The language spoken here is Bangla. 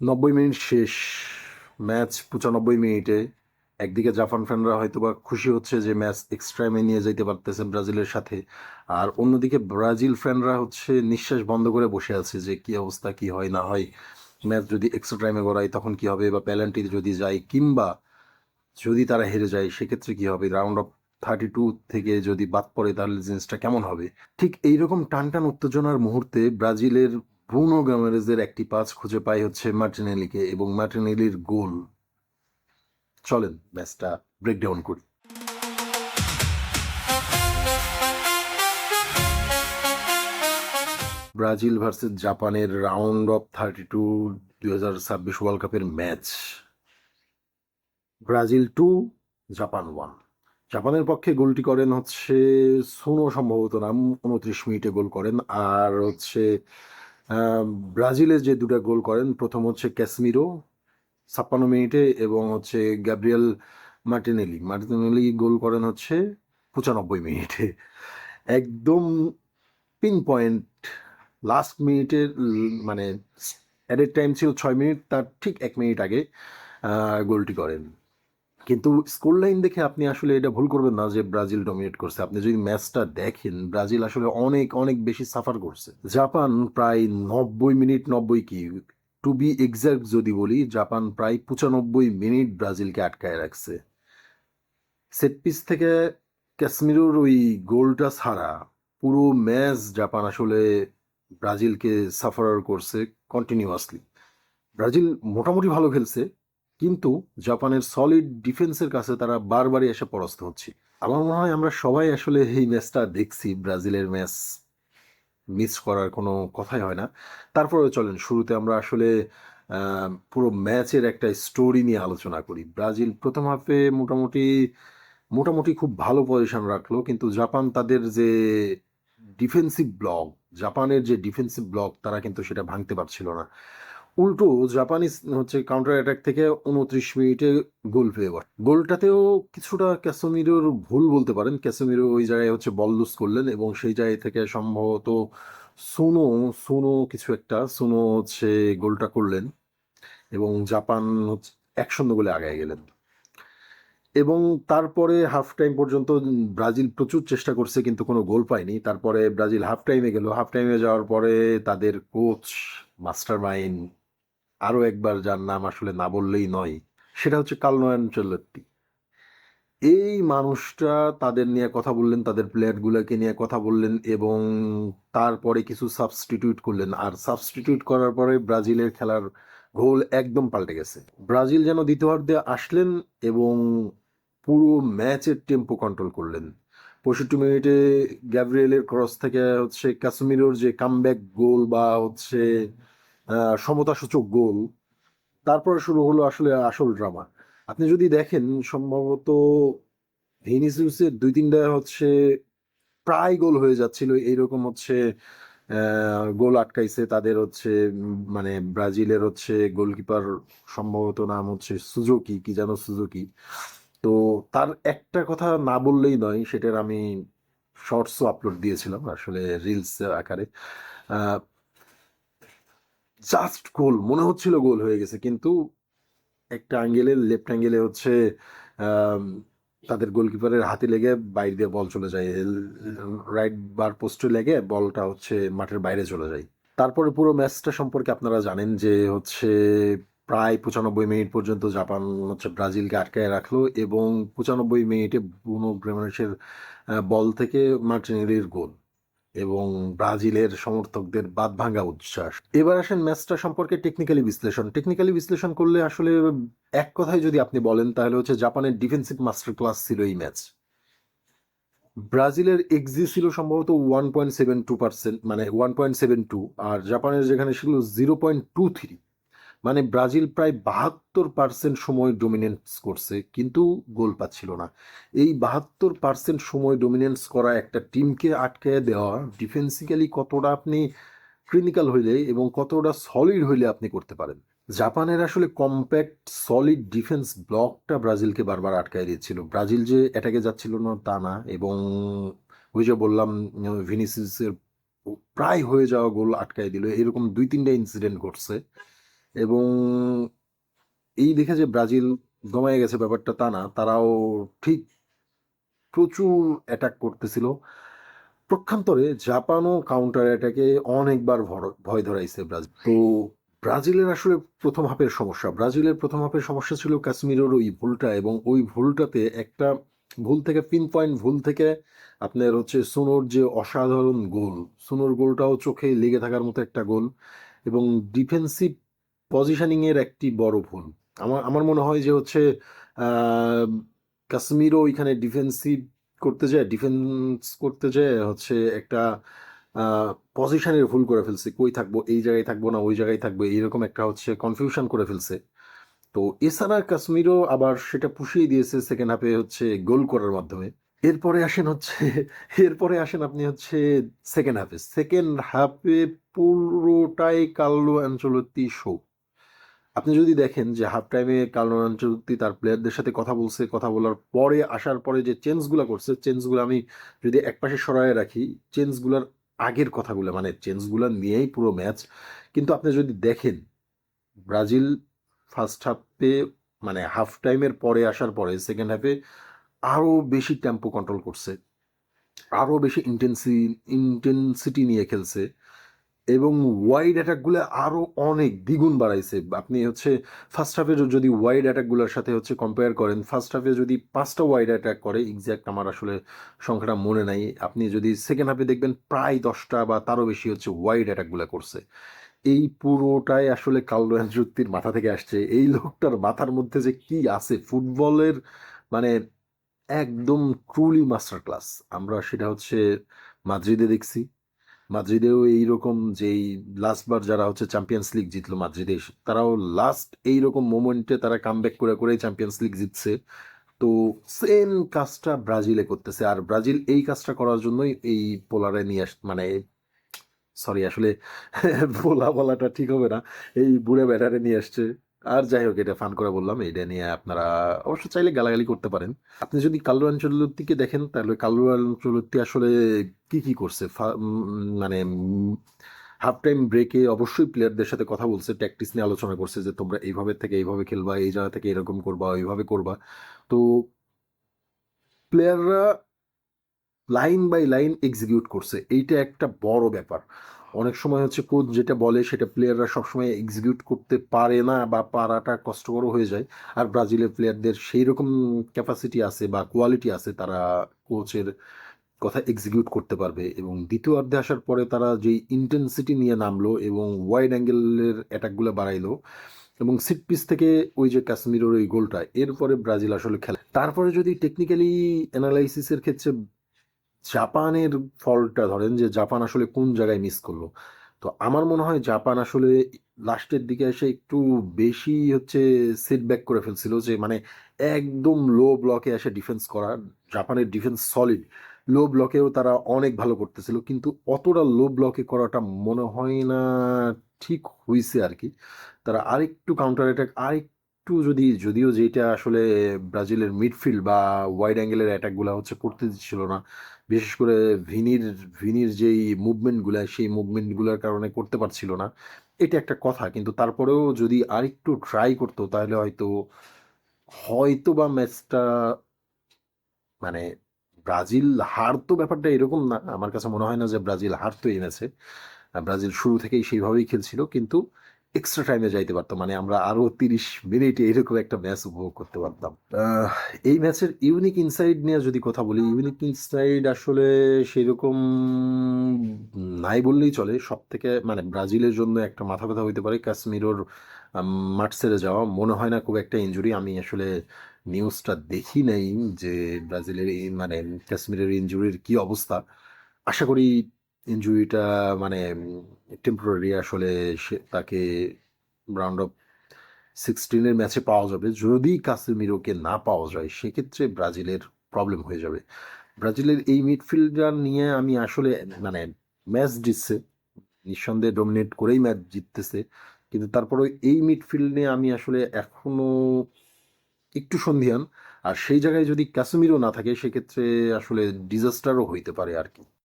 90 মিনিট শেষ, ম্যাচ 95 মিনিটে। একদিকে জাপান ফ্যানরা হয়তো বা খুশি হচ্ছে যে ম্যাচ এক্সট্রা টাইমে নিয়ে যেতে পারতেছে ব্রাজিলের সাথে, আর অন্যদিকে ব্রাজিল ফ্যানরা হচ্ছে নিঃশ্বাস বন্ধ করে বসে আছে যে কি অবস্থা, কি হয় না হয়, ম্যাচ যদি এক্সট্রা টাইমে গড়ায় তখন কি হবে, বা পেনাল্টিতে যদি যায়, কিংবা যদি তারা হেরে যায় সেক্ষেত্রে কি হবে, রাউন্ড অফ 32 থেকে যদি বাদ পড়ে তাহলে জিনিসটা কেমন হবে। ঠিক এইরকম টান টান উত্তেজনার মুহূর্তে ব্রাজিলের ব্রুনো গামারেজের একটি পাস খুঁজে পায় হচ্ছে মার্টিনেলিকে, এবং মার্টিনেলির গোল। চলেন ম্যাচটা ব্রেকডাউন করি। ব্রাজিল ভার্সেস জাপানের রাউন্ড অফ 32 2026 ওয়ার্ল্ড কাপের ম্যাচ। Brazil 2, Japan 1। জাপানের পক্ষে গোলটি করেন হচ্ছে সুনো, সম্ভবত নাম, 29 মিনিটে গোল করেন। আর হচ্ছে আহ, ব্রাজিলে যে দুটা গোল করেন, প্রথম হচ্ছে ক্যাসমিরো 56 মিনিটে, এবং হচ্ছে গ্যাব্রিয়েল মার্টিনেলি গোল করেন হচ্ছে 95 মিনিটে। একদম পিন পয়েন্ট লাস্ট মিনিটের, মানে অ্যাডেড টাইম ছিল 6 মিনিট, তার ঠিক 1 মিনিট আগে গোলটি করেন। কিন্তু স্কোর লাইন দেখে আপনি আসলে এটা ভুল করবেন না যে ব্রাজিল ডমিনেট করছে। আপনি যদি ম্যাচটা দেখেন, ব্রাজিল আসলে অনেক অনেক বেশি সাফার করছে। জাপান প্রায় 90 মিনিট, 90 কি, টু বি এক্সাক্ট যদি বলি, জাপান প্রায় 95 মিনিট ব্রাজিলকে আটকায় রাখছে। সেট পিস থেকে কাশ্মীরের ওই গোলটা ছাড়া পুরো ম্যাচ জাপান আসলে ব্রাজিলকে সাফার করছে কন্টিনিউয়াসলি। ব্রাজিল মোটামুটি ভালো খেলছে, কিন্তু জাপানের সলিড ডিফেন্সের কাছে তারা বারবারই এসে পরাস্ত হচ্ছে। আমার মনে হয় আমরা সবাই আসলে এই ম্যাচটা দেখছি, ব্রাজিলের ম্যাচ মিস করার কোনো কথাই হয় না। তারপরেও চলেন শুরুতে আমরা আসলে পুরো ম্যাচের একটা স্টোরি নিয়ে আলোচনা করি। ব্রাজিল প্রথম হাফে মোটামুটি মোটামুটি খুব ভালো পজিশন রাখলো, কিন্তু জাপান তাদের যে ডিফেন্সিভ ব্লক, জাপানের যে ডিফেন্সিভ ব্লক, তারা কিন্তু সেটা ভাঙতে পারছিল না। উল্টো জাপানিজ হচ্ছে কাউন্টার অ্যাটাক থেকে 29 মিনিটে গোল পেয়ে বসে। গোলটাতেও কিছুটা ক্যাসেমিরোর ভুল বলতে পারেন। ক্যাসেমিরো ওই জায়গায় হচ্ছে বল লুজ করলেন, এবং সেই জায়গা থেকে সম্ভবত সুনো সুনো কিছু একটা সুনো হচ্ছে গোলটা করলেন, এবং জাপান হচ্ছে 1-0 গোলে আগায় গেলেন। এবং তারপরে হাফ টাইম পর্যন্ত ব্রাজিল প্রচুর চেষ্টা করছে, কিন্তু কোনো গোল পায়নি। তারপরে ব্রাজিল হাফ টাইমে গেল। হাফ টাইমে যাওয়ার পরে তাদের কোচ, মাস্টার মাইন্ড, আরও একবার যার নাম আসলে না বললেই নয়, সেটা হচ্ছে কার্লো আনচেলত্তি। এই মানুষটা তাদের নিয়ে কথা বললেন, তাদের প্লেয়ারগুলোকে নিয়ে কথা বললেন, এবং তারপরে কিছু সাবস্টিটিউট করলেন। আর সাবস্টিটিউট করার পরে ব্রাজিলের খেলার গোল একদম পাল্টে গেছে। ব্রাজিল যেন দ্বিতীয়ার্ধে আসলেন এবং পুরো ম্যাচের টেম্পো কন্ট্রোল করলেন। 65 মিনিটে গ্যাব্রিয়েলের ক্রস থেকে হচ্ছে কাশ্মীরের যে কামব্যাক গোল, বা হচ্ছে সমতাসূচক গোল, তারপরে শুরু হলো আসলে আসল ড্রামা। আপনি যদি দেখেন, সম্ভবত ভিনিসিউসের 2-3টা হচ্ছে প্রায় গোল হয়ে যাচ্ছিল, এইরকম হচ্ছে গোল আটকাইছে তাদের হচ্ছে মানে ব্রাজিলের হচ্ছে গোলকিপার, সম্ভবত নাম হচ্ছে সুজুকি, কি যেন সুজুকি। তো তার একটা কথা না বললেই নয়, সেটার আমি শর্টসও আপলোড দিয়েছিলাম আসলে রিলস আকারে। জাস্ট গোল মনে হচ্ছিল, গোল হয়ে গেছে, কিন্তু একটা অ্যাঙ্গেলে, লেফট অ্যাঙ্গেলে হচ্ছে আম, তাদের গোলকিপারের হাতে লেগে বাইরে দিয়ে বল চলে যায়, রাইট বার পোস্টে লেগে বলটা হচ্ছে মাঠের বাইরে চলে যায়। তারপরে পুরো ম্যাচটা সম্পর্কে আপনারা জানেন যে হচ্ছে প্রায় 95 মিনিট পর্যন্ত জাপান হচ্ছে ব্রাজিলকে আটকায় রাখলো, এবং 95 মিনিটে ব্রুনো গ্রেমারেসের বল থেকে মার্টিনেলির গোল, এবং ব্রাজিলের সমর্থকদের বাঁধভাঙা উচ্ছ্বাস। এবার আসেন ম্যাচটা সম্পর্কে টেকনিক্যালি বিশ্লেষণ করলে আসলে এক কথায় যদি আপনি বলেন, তাহলে হচ্ছে জাপানের ডিফেন্সিভ মাস্টার ক্লাস ছিল এই ম্যাচ। ব্রাজিলের এক্সজি ছিল সম্ভবত 1.72%, মানে 1.72, আর জাপানের যেখানে ছিল 0.23। মানে ব্রাজিল প্রায় 72% সময় ডোমিনেন্স করছে, কিন্তু গোল পাচ্ছিল না। এই 72% সময় ডোমিনেন্স করা একটা টিমকে আটকে দেওয়া ডিফেন্সিক্যালি কতটা আপনি ক্লিনিক্যাল হইলে এবং কতটা সলিড হইলে আপনি করতে পারেন। জাপানের আসলে কম্প্যাক্ট সলিড ডিফেন্স ব্লকটা ব্রাজিলকে বারবার আটকায় দিচ্ছিল। ব্রাজিল যে অ্যাটাকে যাচ্ছিল না তা না, এবং ওই যে বললাম ভিনিসিয়াসের প্রায় হয়ে যাওয়া গোল আটকায় দিল, এরকম 2-3টা ইনসিডেন্ট ঘটছে। এবং এই দেখে যে ব্রাজিল দমায় গেছে ব্যাপারটা তা না, তারাও ঠিক প্রচুর অ্যাটাক করতেছিল। পক্ষান্তরে জাপানও কাউন্টার অ্যাটাকে অনেকবার ভয় ধরাইছে ব্রাজিল। তো ব্রাজিলের আসলে প্রথম হাফের সমস্যা, ব্রাজিলের প্রথম হাফের সমস্যা ছিল কাশ্মীরের ওই ভুলটা, এবং ওই ভুলটাতে একটা ভুল থেকে পিন পয়েন্ট ভুল থেকে আপনার হচ্ছে সুনোর যে অসাধারণ গোল, সুনোর গোলটাও চোখে লেগে থাকার মতো একটা গোল, এবং ডিফেন্সিভ পজিশনিং এর একটি বড় ভুল। আমার আমার মনে হয় যে হচ্ছে আহ, কাশ্মীরও ওইখানে ডিফেন্স করতে যায় হচ্ছে একটা পজিশনের ভুল করে ফেলছে, কই থাকবো, এই জায়গায় থাকবো না ওই জায়গায় থাকবো, এইরকম একটা হচ্ছে কনফিউশন করে ফেলছে। তো এছাড়া কাশ্মীরও আবার সেটা পুষিয়ে দিয়েছে সেকেন্ড হাফে হচ্ছে গোল করার মাধ্যমে। এরপরে আসেন হচ্ছে এরপরে আসেন আপনি হচ্ছে সেকেন্ড হাফে পুরোটাই কার্লো আনচেলত্তি শো। আপনি যদি দেখেন যে হাফ টাইমে কার্লো আনচেলত্তি তার প্লেয়ারদের সাথে কথা বলছে, কথা বলার পরে আসার পরে যে চেঞ্জগুলো করছে, চেঞ্জগুলো আমি যদি একপাশে সরায় রাখি, চেঞ্জগুলোর আগের কথাগুলো মানে চেঞ্জগুলো নিয়েই পুরো ম্যাচ। কিন্তু আপনি যদি দেখেন ব্রাজিল ফার্স্ট হাফে মানে হাফ টাইমের পরে আসার পরে সেকেন্ড হাফে আরও বেশি টেম্পো কন্ট্রোল করছে, আরও বেশি ইন্টেন্সিটি নিয়ে খেলছে, এবং ওয়াইড অ্যাটাকগুলো আরও অনেক দ্বিগুণ বাড়াইছে। আপনি হচ্ছে ফার্স্ট হাফে যদি ওয়াইড অ্যাটাকগুলোর সাথে হচ্ছে কম্পেয়ার করেন, ফার্স্ট হাফে যদি 5টা ওয়াইড অ্যাটাক করে, এক্স্যাক্ট আমার আসলে সংখ্যাটা মনে নাই, আপনি যদি সেকেন্ড হাফে দেখবেন প্রায় 10টা বা তারও বেশি হচ্ছে ওয়াইড অ্যাটাকগুলো করছে। এই পুরোটাই আসলে কার্লো আনচেলত্তির মাথা থেকে আসছে। এই লোকটার মাথার মধ্যে যে কি আছে ফুটবলের, মানে একদম ট্রুলি মাস্টার ক্লাস। আমরা সেটা হচ্ছে মাদ্রিদে দেখছি, মাদ্রিদেও এইরকম যেই লাস্টবার যারা হচ্ছে চ্যাম্পিয়ন্স লিগ জিতলো মাদ্রিদে তারাও লাস্ট এইরকম মোমেন্টে তারা কামব্যাক করে করেই চ্যাম্পিয়ন্স লিগ জিতছে। তো সেম কাজটা ব্রাজিলে করতেছে, আর ব্রাজিল এই কাজটা করার জন্যই এই পোলারে নিয়ে মানে সরি আসলে বলাটা ঠিক হবে না, এই বুড়ে ব্যাটারে নিয়ে আসছে। আর যাই হোক, এটা ফান করে বললাম, এটা নিয়ে আপনারা অবশ্য চাইলে গালাগালি করতে পারেন। আপনি যদি কার্লো আনচেলত্তিকে দেখেন তাহলে কার্লো আনচেলত্তি আসলে কি কি করছে, মানে হাফ টাইম ব্রেকে অবশ্যই প্লেয়ারদের সাথে কথা বলছে, ট্যাকটিক্স নিয়ে আলোচনা করছে যে তোমরা এইভাবে থেকে এইভাবে খেলবা, এই জায়গা থেকে এরকম করবা, এইভাবে করবা। তো প্লেয়াররা লাইন বাই লাইন এক্সিকিউট করছে, এইটা একটা বড় ব্যাপার। অনেক সময় হচ্ছে কোচ যেটা বলে সেটা প্লেয়াররা সবসময় এক্সিকিউট করতে পারে না বা পারাটা কষ্টকর হয়ে যায়। আর ব্রাজিলের প্লেয়ারদের সেই রকম ক্যাপাসিটি আছে বা কোয়ালিটি আছে, তারা কোচের কথা এক্সিকিউট করতে পারবে। এবং দ্বিতীয় অর্ধে আসার পরে তারা যেই ইন্টেন্সিটি নিয়ে নামলো এবং ওয়াইড অ্যাঙ্গেলের অ্যাটাকগুলো বাড়াইলো, এবং সিট পিস থেকে ওই যে কাশ্মীরের ওই গোলটা, এরপরে ব্রাজিল আসলে খেলে। তারপরে যদি টেকনিক্যালি অ্যানালাইসিসের ক্ষেত্রে জাপানের ফলটা ধরেন যে জাপান আসলে কোন জায়গায় মিস করলো, তো আমার মনে হয় জাপান আসলে লাস্টের দিকে এসে একটু বেশি হচ্ছে সেটব্যাক করে ফেলছিল, যে মানে একদম লো ব্লকে এসে ডিফেন্স করা। জাপানের ডিফেন্স সলিড, লো ব্লকেও তারা অনেক ভালো করতেছিল, কিন্তু অতটা লো ব্লকে করাটা মনে হয় না ঠিক হয়েছে আর কি। তারা আরেকটু কাউন্টার অ্যাটাক আরেকটু যদি, যদিও যেটা আসলে ব্রাজিলের মিডফিল্ড বা ওয়াইড অ্যাঙ্গেলের অ্যাটাকগুলো হচ্ছে করতে দিচ্ছিল না, বিশেষ করে ভিনির ভিনির যেই মুভমেন্টগুলো সেই মুভমেন্টগুলোর কারণে করতে পারছিল না, এটা একটা কথা। কিন্তু তারপরেও যদি আরেকটু ট্রাই করতো তাহলে হয়তো হয়তো বা ম্যাচটা মানে ব্রাজিল হারতো, ব্যাপারটা এরকম না, আমার কাছে মনে হয় না যে ব্রাজিল হারতো এই ম্যাচে। ব্রাজিল শুরু থেকেই সেইভাবেই খেলছিল, কিন্তু এক্সট্রা টাইমে যাইতে পারতো, মানে আমরা আরো 30 মিনিটে এরকম একটা ম্যাচ উপভোগ করতে পারতাম। আহ, এই ম্যাচের ইউনিক ইনসাইড নিয়ে যদি কথা বলি, ইউনিক ইনসাইড আসলে সেরকম নাই বললেই চলে। সব থেকে মানে ব্রাজিলের জন্য একটা মাথা ব্যথা হইতে পারে কাশ্মীরোর মাঠ ছেড়ে যাওয়া, মনে হয় না খুব একটা ইনজুরি। আমি আসলে নিউজটা দেখি নাই যে ব্রাজিলের মানে কাশ্মীরের ইনজুরির কি অবস্থা। আশা করি ইনজুরিটা মানে টেম্পোরারি, আসলে সে তাকে রাউন্ড অফ 16-এর ম্যাচে পাওয়া যাবে। যদি কাসেমিরোকে না পাওয়া যায় সেক্ষেত্রে ব্রাজিলের প্রবলেম হয়ে যাবে। ব্রাজিলের এই মিডফিল্ডার নিয়ে আমি আসলে মানে ম্যাচ জিতছে, নিঃসন্দেহে ডমিনেট করেই ম্যাচ জিততেছে, কিন্তু তারপরে এই মিডফিল্ড নিয়ে আমি আসলে এখনো একটু সন্দিহান। আর সেই জায়গায় যদি ক্যাসেমিরো না থাকে সেক্ষেত্রে আসলে ডিজাস্টারও হইতে পারে আর কি।